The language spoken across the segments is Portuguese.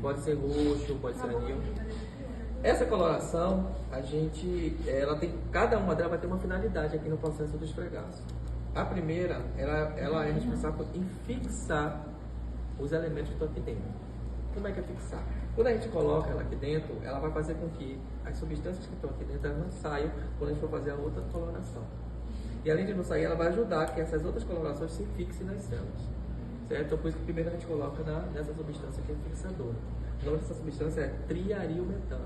Pode ser roxo, pode ser anil. Essa coloração, cada uma delas vai ter uma finalidade aqui no processo do esfregaço. A primeira, ela é responsável em fixar os elementos que estão aqui dentro. Como é que é fixar? Quando a gente coloca ela aqui dentro, ela vai fazer com que as substâncias que estão aqui dentro elas não saiam quando a gente for fazer a outra coloração. E além de não sair, ela vai ajudar que essas outras colorações se fixem nas células. Certo? Então, por isso que primeiro a gente coloca nessa substância que é fixadora. O nome dessa substância é triarilmetano.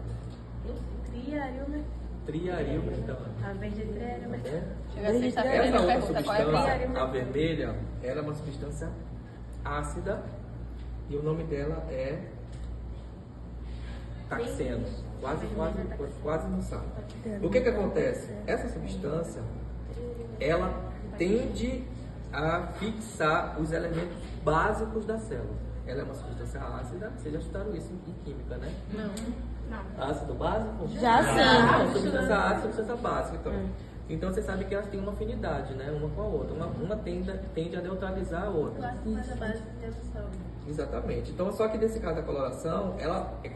Triarilmetano. A verde é triarilmetano. Essa outra substância, a vermelha, ela é uma substância ácida e o nome dela é taxeno. Quase não sabe. O que acontece? Essa substância, ela tende a fixar os elementos básicos da célula. Ela é uma substância ácida. Vocês já estudaram isso em química, né? Não. Ácido básico? Já sim. Substância ácida, substância básica. Então você sabe que elas têm uma afinidade, né? Uma com a outra. Uma tende a neutralizar a outra. Exatamente. Então, só que nesse caso da coloração,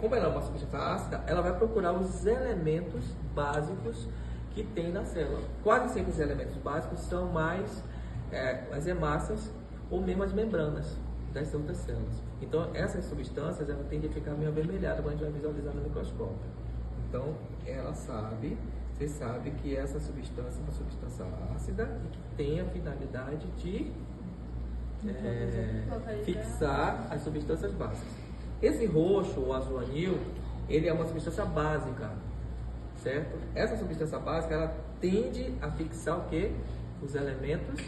como ela é uma substância ácida, ela vai procurar os elementos básicos que tem na célula. Quase sempre os elementos básicos são mais as hemácias ou mesmo as membranas das outras células. Então, essas substâncias ela tendem a ficar meio avermelhada quando a gente vai visualizar no microscópio. Então, você sabe que essa substância é uma substância ácida e que tem a finalidade de fixar as substâncias básicas. Esse roxo ou azul anil, ele é uma substância básica, certo? Essa substância básica, ela tende a fixar o quê? Os elementos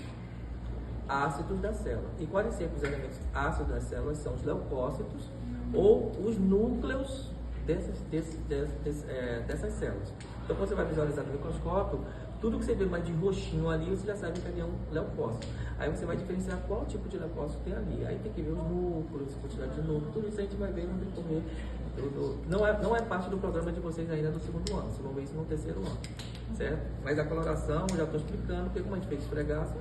ácidos da célula. E quase sempre os elementos ácidos das células são os leucócitos ou os núcleos dessas células. Então, quando você vai visualizar no microscópio, tudo que você vê mais de roxinho ali, você já sabe que ali é um leucócito. Aí você vai diferenciar qual tipo de leucócito tem ali. Aí tem que ver os núcleos, a quantidade de núcleos, tudo isso a gente vai ver no decorrer. Não é parte do programa de vocês ainda do segundo ano, vocês vão ver isso no terceiro ano, certo? Mas a coloração, eu já estou explicando, porque como a gente fez esfregaço,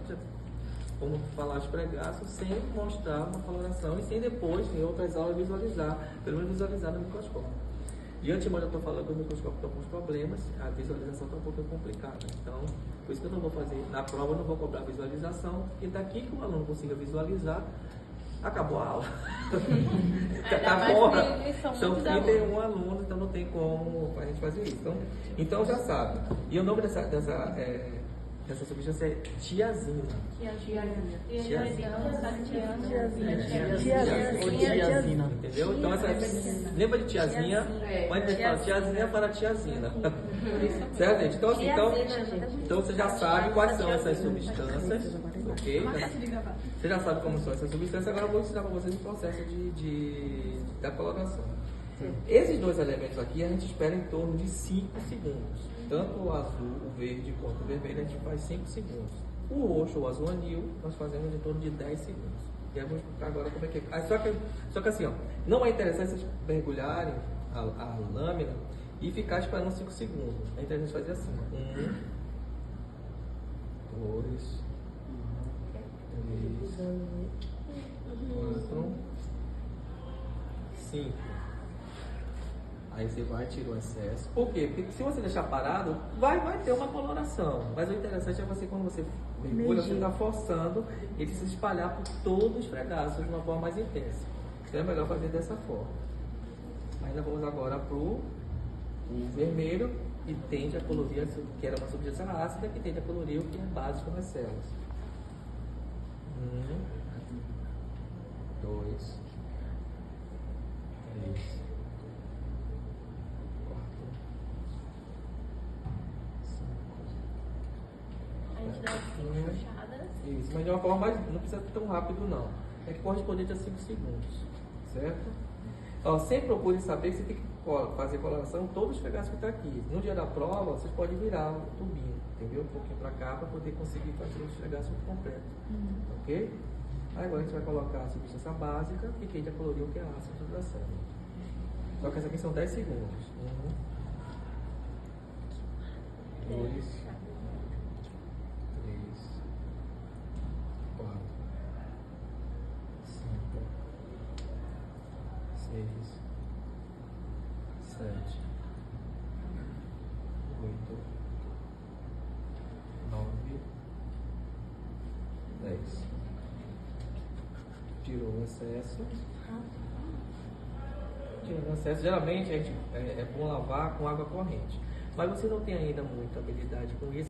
como falar esfregaço sem mostrar uma coloração e sem depois, em outras aulas, visualizar, pelo menos visualizar no microscópio. De antemão, eu estou falando que o microscópio está com alguns problemas, a visualização está um pouco complicada. Então, por isso que eu não vou fazer, na prova eu não vou cobrar visualização, e daqui que o aluno consiga visualizar, acabou a aula. Tá fora. São 31 alunos, então não tem como a gente fazer isso. Então já sabe. E o nome dessa substância é tiazina. Entendeu? Então, lembra de tiazinha? Mas a gente fala tiazinha para tiazina. Certo, gente? Então você já sabe quais são essas substâncias. Ok? Você já sabe como são essas substâncias. Agora eu vou ensinar para vocês o processo da coloração. Esses dois elementos aqui a gente espera em torno de 5 segundos. Tanto o azul, o verde quanto o vermelho a gente faz 5 segundos. O roxo ou azul anil nós fazemos em torno de 10 segundos. E eu vou explicar agora como é que é. Só que assim, ó, não é interessante vocês mergulharem a lâmina e ficar esperando 5 segundos. É interessante fazer assim: 1, 2, 3, 4, 5. Aí você vai tirar o excesso. Por quê? Porque se você deixar parado, vai ter uma coloração. Mas o interessante é você, quando você mergulha, você está forçando ele se espalhar por todo o esfregaço de uma forma mais intensa. Então é melhor fazer dessa forma. Ainda vamos agora para o vermelho, que tende a colorir, que era uma substância ácida, que tende a colorir o que é básico nas células. 1, 2, 3. Isso, mas de uma forma mais, não precisa tão rápido não. É que correspondente a 5 segundos, certo? Ó, sempre procure saber que você tem que fazer coloração todos os esfregaços que está aqui. No dia da prova, vocês podem virar o tubinho, entendeu? Um pouquinho para cá para poder conseguir fazer o esfregaço completo, ok? Aí agora a gente vai colocar a substância básica que tende a colorir o que é ácido da célula. Só que essa aqui são 10 segundos. 1, 2, 3, 4, 5, 6, 7, 8, 9, 10. Tirou o excesso. Tirou o excesso. Geralmente é bom lavar com água corrente. Mas você não tem ainda muita habilidade com isso.